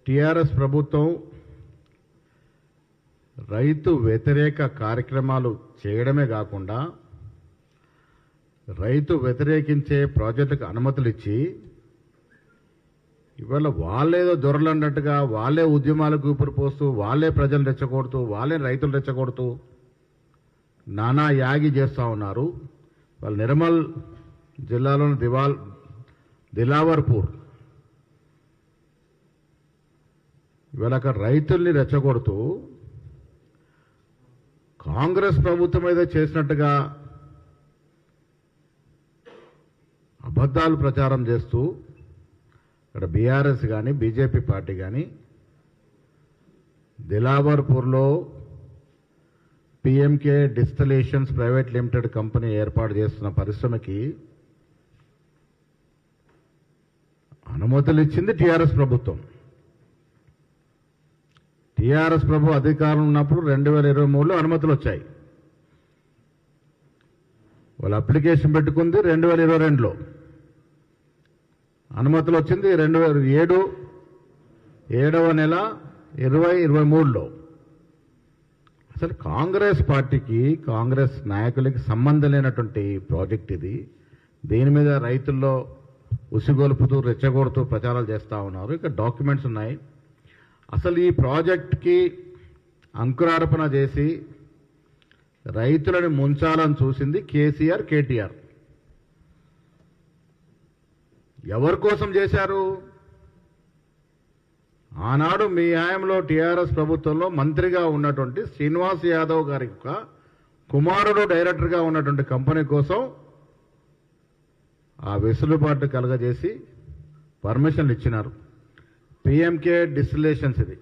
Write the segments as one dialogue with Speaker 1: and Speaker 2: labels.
Speaker 1: TRS ప్రభుత్వం రైతు వ్యతిరేక కార్యక్రమాలు చేయడమే కాకుండా రైతు వ్యతిరేకించే ప్రాజెక్టులకు అనుమతులు ఇచ్చి ఇవాళ వాళ్ళేదో దొరలన్నట్టుగా వాళ్ళే ఉద్యమాలకు ఊపిరిపోస్తూ వాళ్ళే ప్రజలు రెచ్చగొడుతూ వాళ్ళే రైతులు రెచ్చగొడుతూ నానా యాగి చేస్తూ ఉన్నారు. వాళ్ళు నిర్మల్ జిల్లాలోని దిలావర్పూర్ ఇవాళ అక్కడ రైతుల్ని రెచ్చగొడుతూ కాంగ్రెస్ ప్రభుత్వం ఏదో చేసినట్టుగా అబద్ధాలు ప్రచారం చేస్తూ ఇక్కడ బీఆర్ఎస్ కానీ బీజేపీ పార్టీ కానీ దిలావర్పూర్లో PMK distillations private limited company ఏర్పాటు చేస్తున్న పరిశ్రమకి అనుమతులు ఇచ్చింది టీఆర్ఎస్ ప్రభుత్వం. టీఆర్ఎస్ ప్రభు అధికారం ఉన్నప్పుడు 2023లో అనుమతులు వచ్చాయి. వాళ్ళు అప్లికేషన్ పెట్టుకుంది 2022లో, అనుమతులు వచ్చింది 7వ నెల 2023లో. అసలు కాంగ్రెస్ పార్టీకి కాంగ్రెస్ నాయకులకి సంబంధం లేనటువంటి ప్రాజెక్ట్ ఇది. దీని మీద రైతుల్లో ఉసిగొలుపుతూ రెచ్చగొడుతూ ప్రచారాలు చేస్తూ ఉన్నారు. ఇక్కడ డాక్యుమెంట్స్ ఉన్నాయి. అసలు ఈ ప్రాజెక్ట్కి అంకురార్పణ చేసి రైతులను ముంచాలని చూసింది కేసీఆర్, కేటీఆర్. ఎవరి కోసం చేశారు? ఆనాడు మీ హయాంలో టీఆర్ఎస్ ప్రభుత్వంలో మంత్రిగా ఉన్నటువంటి శ్రీనివాస్ యాదవ్ గారి కుమారుడు డైరెక్టర్గా ఉన్నటువంటి కంపెనీ కోసం ఆ వెసులుబాటు కలగజేసి పర్మిషన్లు ఇచ్చినారు. పిఎంకే డిస్టిలేషన్స్ ఇది.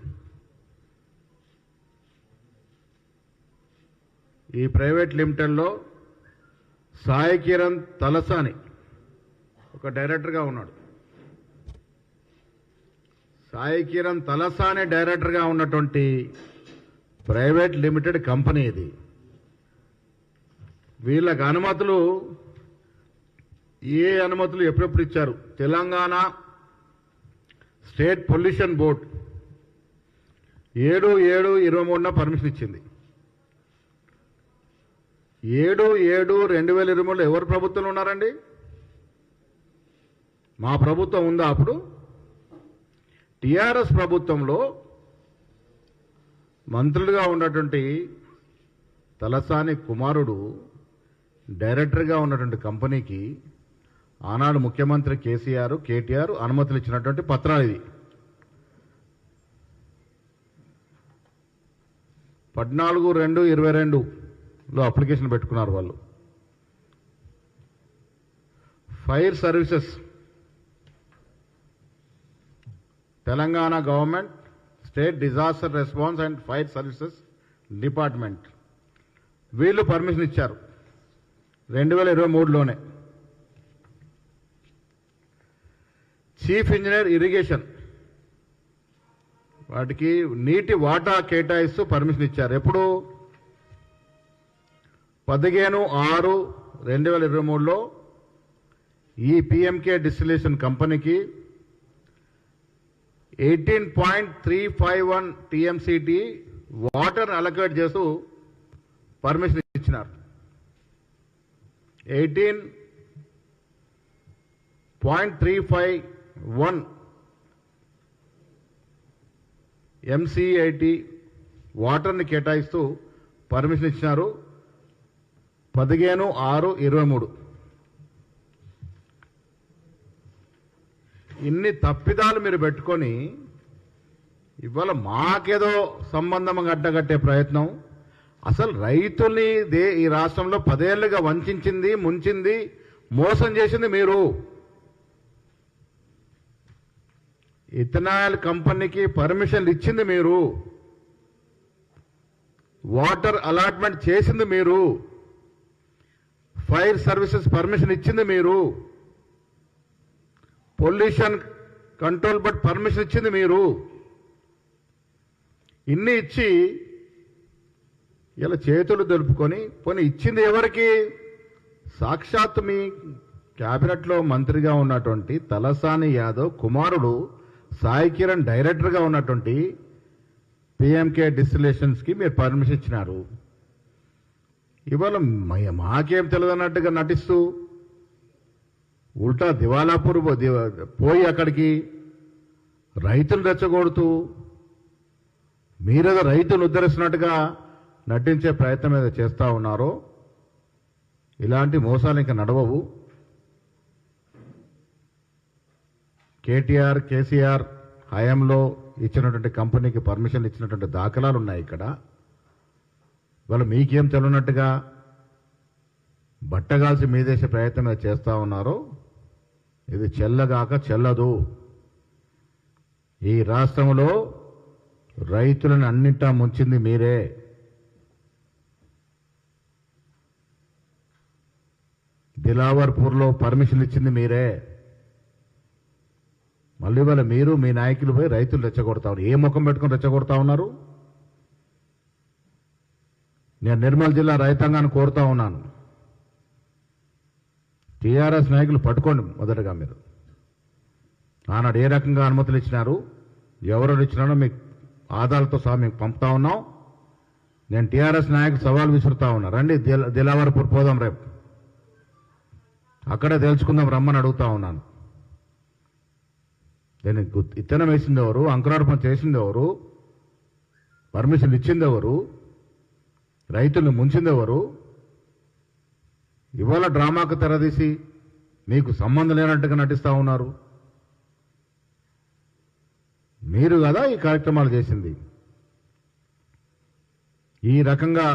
Speaker 1: ఈ ప్రైవేట్ లిమిటెడ్లో సాయి కిరణ్ తలసాని ఒక డైరెక్టర్గా ఉన్నాడు. సాయి కిరణ్ తలసాని డైరెక్టర్గా ఉన్నటువంటి ప్రైవేట్ లిమిటెడ్ కంపెనీ ఇది. వీళ్ళకి అనుమతులు ఏ అనుమతులు ఎప్పుడెప్పుడు ఇచ్చారు? తెలంగాణ స్టేట్ పొల్యూషన్ బోర్డ్ 7/7/23న పర్మిషన్ ఇచ్చింది. 7/7/2023లో ఎవరు ప్రభుత్వంలో ఉన్నారండి? మా ప్రభుత్వం ఉందా అప్పుడు? టీఆర్ఎస్ ప్రభుత్వంలో మంత్రులుగా ఉన్నటువంటి తలసాని కుమారుడు డైరెక్టర్గా ఉన్నటువంటి కంపెనీకి ఆనాడు ముఖ్యమంత్రి కేసీఆర్, కేటీఆర్ అనుమతులు ఇచ్చినటువంటి పత్రాలు ఇది. 14/2/22లో అప్లికేషన్ పెట్టుకున్నారు వాళ్ళు. Fire services, Telangana government state disaster response and fire services department వీళ్ళు పర్మిషన్ ఇచ్చారు 2023లోనే. చీఫ్ ఇంజనీర్ ఇరిగేషన్ వాటికి నీటి వాటా కేటాయిస్తూ పర్మిషన్ ఇచ్చారు. ఎప్పుడు? 15/6/2023లో ఈ పిఎంకే డిస్టిలేషన్ కంపెనీకి 18.351 టీఎంసీటీ వాటర్ అలొకేట్ చేస్తూ పర్మిషన్ ఇచ్చినారు. 18.351 ఎంసీఐటీ వాటర్ని కేటాయిస్తూ పర్మిషన్ ఇచ్చినారు 15/6/23. ఇన్ని తప్పిదాలు మీరు పెట్టుకొని ఇవాళ మాకేదో సంబంధం గడ్డగట్టే ప్రయత్నం. అసలు రైతుల్ని ఈ రాష్ట్రంలో 10 ఏళ్లుగా వంచింది, ముంచింది, మోసం చేసింది మీరు. ఇథనాల్ కంపెనీకి పర్మిషన్లు ఇచ్చింది మీరు, వాటర్ అలాట్మెంట్ చేసింది మీరు, ఫైర్ సర్వీసెస్ పర్మిషన్ ఇచ్చింది మీరు, పొల్యూషన్ కంట్రోల్ బోర్డ్ పర్మిషన్ ఇచ్చింది మీరు. ఇన్ని ఇచ్చి ఇలా చేతులు దులుపుకొని పోనీ ఇచ్చింది ఎవరికి? సాక్షాత్ మీ క్యాబినెట్లో మంత్రిగా ఉన్నటువంటి తలసాని యాదవ్ కుమారుడు సాయి కిరణ్ డైరెక్టర్గా ఉన్నటువంటి పిఎంకే డిస్టిలేషన్స్కి మీరు పర్మిషన్ ఇచ్చినారు. ఇవాళ మాకేం తెలియదన్నట్టుగా నటిస్తూ ఉల్టా దివాలాపూర్ పోయి అక్కడికి రైతులు రెచ్చగొడుతూ మీరేదో రైతులు ఉద్ధరిస్తున్నట్టుగా నటించే ప్రయత్నం ఏదో చేస్తూ ఉన్నారో ఇలాంటి మోసాలు ఇంకా నడవవు. కేసీఆర్ హయాంలో ఇచ్చినటువంటి కంపెనీకి పర్మిషన్ ఇచ్చినటువంటి దాఖలాలు ఉన్నాయి ఇక్కడ. వాళ్ళు మీకేం తెలియనట్టుగా బట్టగాల్సి మీదేసే ప్రయత్నం ఏదో చేస్తూ ఉన్నారో ఇది చెల్లగాక చెల్లదు. ఈ రాష్ట్రంలో రైతులను అన్నింటా ముంచింది మీరే. దిలావర్పూర్లో పర్మిషన్ ఇచ్చింది మీరే. మళ్ళీ వాళ్ళ మీరు మీ నాయకులు పోయి రైతులు రెచ్చగొడతా ఉన్నారు. ఏ ముఖం పెట్టుకుని రెచ్చగొడతా ఉన్నారు? నేను నిర్మల్ జిల్లా రైతాంగాన్ని కోరుతా ఉన్నాను, టీఆర్ఎస్ నాయకులు పట్టుకోండి. మొదటగా మీరు ఆనాడు ఏ రకంగా అనుమతులు ఇచ్చినారు, ఎవరు ఇచ్చినారో మీకు ఆధారాలతో సహా మీకు పంపుతా ఉన్నాం. నేను టీఆర్ఎస్ నాయకులు సవాల్ విసురుతా ఉన్నా, రండి దిలావర్పూర్ పోదాం, రేపు అక్కడే తెలుసుకుందాం రమ్మని అడుగుతా ఉన్నాను. దీనికి ఇత్తనం వేసింది ఎవరు, అంకురార్పణ చేసింది ఎవరు, పర్మిషన్ ఇచ్చింది ఎవరు, రైతులను ముంచింది ఎవరు? ఇవాళ డ్రామాకు తెరదీసి మీకు సంబంధం లేనట్టుగా నటిస్తూ ఉన్నారు. మీరు కదా ఈ కార్యక్రమాలు చేసింది. ఈ రకంగా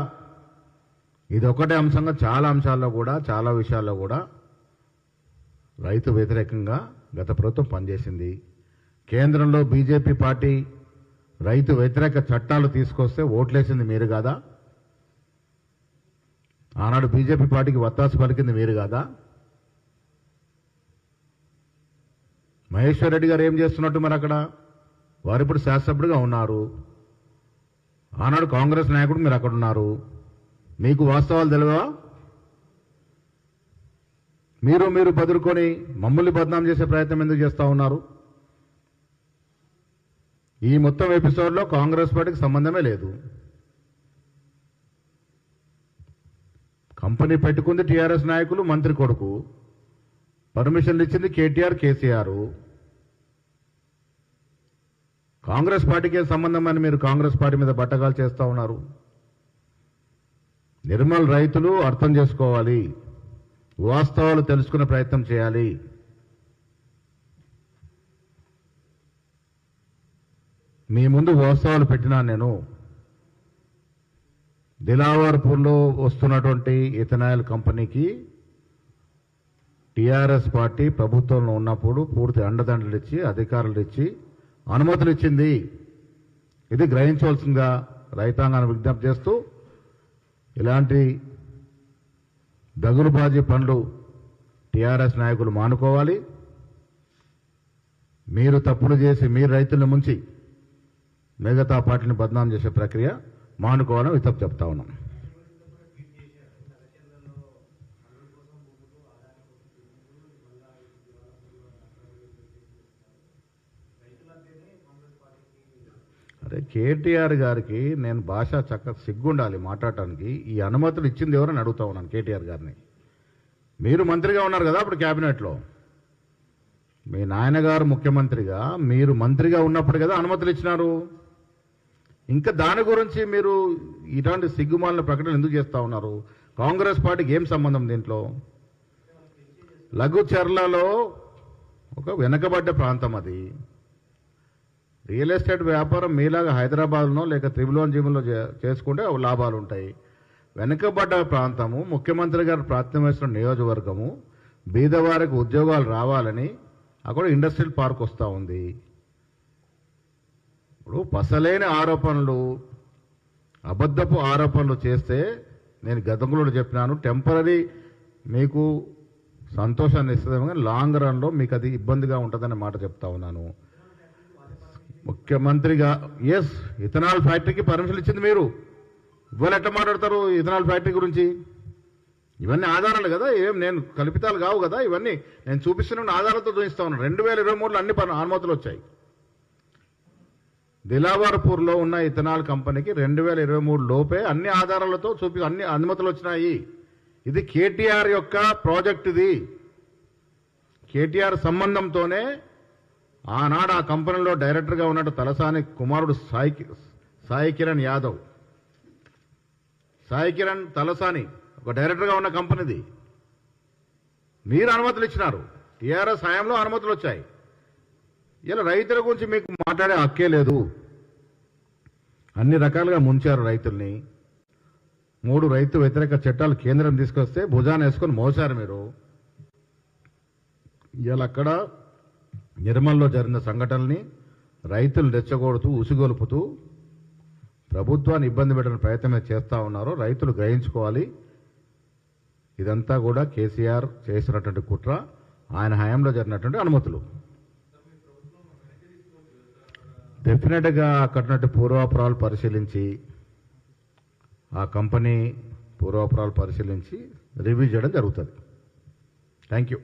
Speaker 1: ఇది ఒకటే అంశంగా చాలా అంశాల్లో కూడా చాలా విషయాల్లో కూడా రైతు వ్యతిరేకంగా గత ప్రభుత్వం పనిచేసింది. కేంద్రంలో బీజేపీ పార్టీ రైతు వ్యతిరేక చట్టాలు తీసుకొస్తే ఓట్లేసింది మీరు కాదా? ఆనాడు బీజేపీ పార్టీకి వత్తాసు పలికింది మీరు కాదా? మహేశ్వర్ రెడ్డి గారు ఏం చేస్తున్నట్టు మరి అక్కడ? వారు ఇప్పుడు శాసనసభ్యుడిగా ఉన్నారు. ఆనాడు కాంగ్రెస్ నాయకుడు మీరు అక్కడ ఉన్నారు. మీకు వాస్తవాలు తెలియవా? మీరు బెదురుకొని మమ్మల్ని బదనాం చేసే ప్రయత్నం ఎందుకు చేస్తూ ఉన్నారు? ఈ మొత్తం ఎపిసోడ్లో కాంగ్రెస్ పార్టీకి సంబంధమే లేదు. కంపెనీ పెట్టుకుంది టీఆర్ఎస్ నాయకులు, మంత్రి కొడుకు, పర్మిషన్లు ఇచ్చింది కేటీఆర్, కేసీఆర్. కాంగ్రెస్ పార్టీకి సంబంధం అని మీరు కాంగ్రెస్ పార్టీ మీద బట్టగాలు చేస్తూ ఉన్నారు. నిర్మల్ రైతులు అర్థం చేసుకోవాలి, వాస్తవాలు తెలుసుకునే ప్రయత్నం చేయాలి. మీ ముందు వాస్తవాలు పెట్టినాను నేను. దిలావర్పూర్లో వస్తున్నటువంటి ఇథనాయిల్ కంపెనీకి టీఆర్ఎస్ పార్టీ ప్రభుత్వంలో ఉన్నప్పుడు పూర్తి అండదండలు ఇచ్చి అధికారులు ఇచ్చి అనుమతులు ఇచ్చింది. ఇది గ్రహించవలసిందిగా రైతాంగాన్ని విజ్ఞప్తి చేస్తూ ఇలాంటి దగులుబాజీ పనులు టీఆర్ఎస్ నాయకులు మానుకోవాలి. మీరు తప్పులు చేసి మీరు రైతులను ముంచి మిగతా పార్టీని బదనాం చేసే ప్రక్రియ మానుకోవాలని విజ్ఞప్తి చెప్తా ఉన్నాం. అరే కేటీఆర్ గారికి నేను భాష చక్కగా సిగ్గుండాలి మాట్లాడటానికి. ఈ అనుమతులు ఇచ్చింది ఎవరని అడుగుతా ఉన్నాను కేటీఆర్ గారిని. మీరు మంత్రిగా ఉన్నారు కదా అప్పుడు క్యాబినెట్లో, మీ నాయనగారు ముఖ్యమంత్రిగా మీరు మంత్రిగా ఉన్నప్పుడు కదా అనుమతులు ఇచ్చినారు. ఇంకా దాని గురించి మీరు ఇలాంటి సిగ్గుమాలిన ప్రకటనలు ఎందుకు చేస్తూ ఉన్నారు? కాంగ్రెస్ పార్టీకి ఏం సంబంధం దీంట్లో? లఘుచర్లలో ఒక వెనకబడ్డ ప్రాంతం అది. రియల్ ఎస్టేట్ వ్యాపారం మీలాగా హైదరాబాద్లో లేక త్రిబులోన్ జీవుల్లో చేసుకుంటే లాభాలు ఉంటాయి. వెనుకబడ్డ ప్రాంతము, ముఖ్యమంత్రి గారు ప్రాతినిధ్యం వహిస్తున్న నియోజకవర్గము, బీదవారికి ఉద్యోగాలు రావాలని అక్కడ ఇండస్ట్రియల్ పార్క్ వస్తూ ఉంది. ఇప్పుడు పసలేని ఆరోపణలు, అబద్ధపు ఆరోపణలు చేస్తే నేను గతంలో చెప్పినాను, టెంపరీ మీకు సంతోషాన్ని ఇస్తుందేమో కానీ లాంగ్ రన్లో మీకు అది ఇబ్బందిగా ఉంటుందనే మాట చెప్తా ఉన్నాను. ముఖ్యమంత్రిగా ఎస్ ఇథనాల్ ఫ్యాక్టరీకి పర్మిషన్ ఇచ్చింది మీరు. ఇవాళ ఎట్లా మాట్లాడతారు ఇథనాల్ ఫ్యాక్టరీ గురించి? ఇవన్నీ ఆధారాలు కదా, ఏం నేను కల్పితాలు కావు కదా. ఇవన్నీ నేను చూపిస్తున్న ఆధారాలతో చూపిస్తా ఉన్నాను. 2023లో అన్ని అనుమతులు వచ్చాయి. దిలావర్పూర్లో ఉన్న ఇథనాల్ కంపెనీకి 2023 లోపే అన్ని ఆధారాలతో అన్ని అనుమతులు వచ్చినాయి. ఇది కేటీఆర్ యొక్క ప్రాజెక్ట్. ఇది కేటీఆర్ సంబంధంతోనే ఆనాడు ఆ కంపెనీలో డైరెక్టర్గా ఉన్నట్టు తలసాని కుమారుడు సాయి కిరణ్ యాదవ్, సాయి కిరణ్ తలసాని ఒక డైరెక్టర్గా ఉన్న కంపెనీది. మీరు అనుమతులు ఇచ్చినారు. టీఆర్ఎస్ హయాంలో అనుమతులు వచ్చాయి. ఇలా రైతుల గురించి మీకు మాట్లాడే హక్కే లేదు. అన్ని రకాలుగా ముంచారు రైతుల్ని. 3 రైతు వ్యతిరేక చట్టాలు కేంద్రం తీసుకొస్తే భుజాన వేసుకొని మోసారు మీరు. ఇలా అక్కడ నిర్మల్లో జరిగిన సంఘటనల్ని రైతులు రెచ్చగొడుతూ ఉసిగొలుపుతూ ప్రభుత్వాన్ని ఇబ్బంది పెట్టిన ప్రయత్నం చేస్తూ ఉన్నారు. రైతులు గ్రహించుకోవాలి. ఇదంతా కూడా కేసీఆర్ చేసినటువంటి కుట్ర, ఆయన హయాంలో జరిగినటువంటి అనుమతులు. డెఫినెట్గా అక్కడున్నట్టు పూర్వాపరాలు పరిశీలించి ఆ కంపెనీ పూర్వాపరాలు పరిశీలించి రివ్యూ చేయడం జరుగుతుంది. Thank you.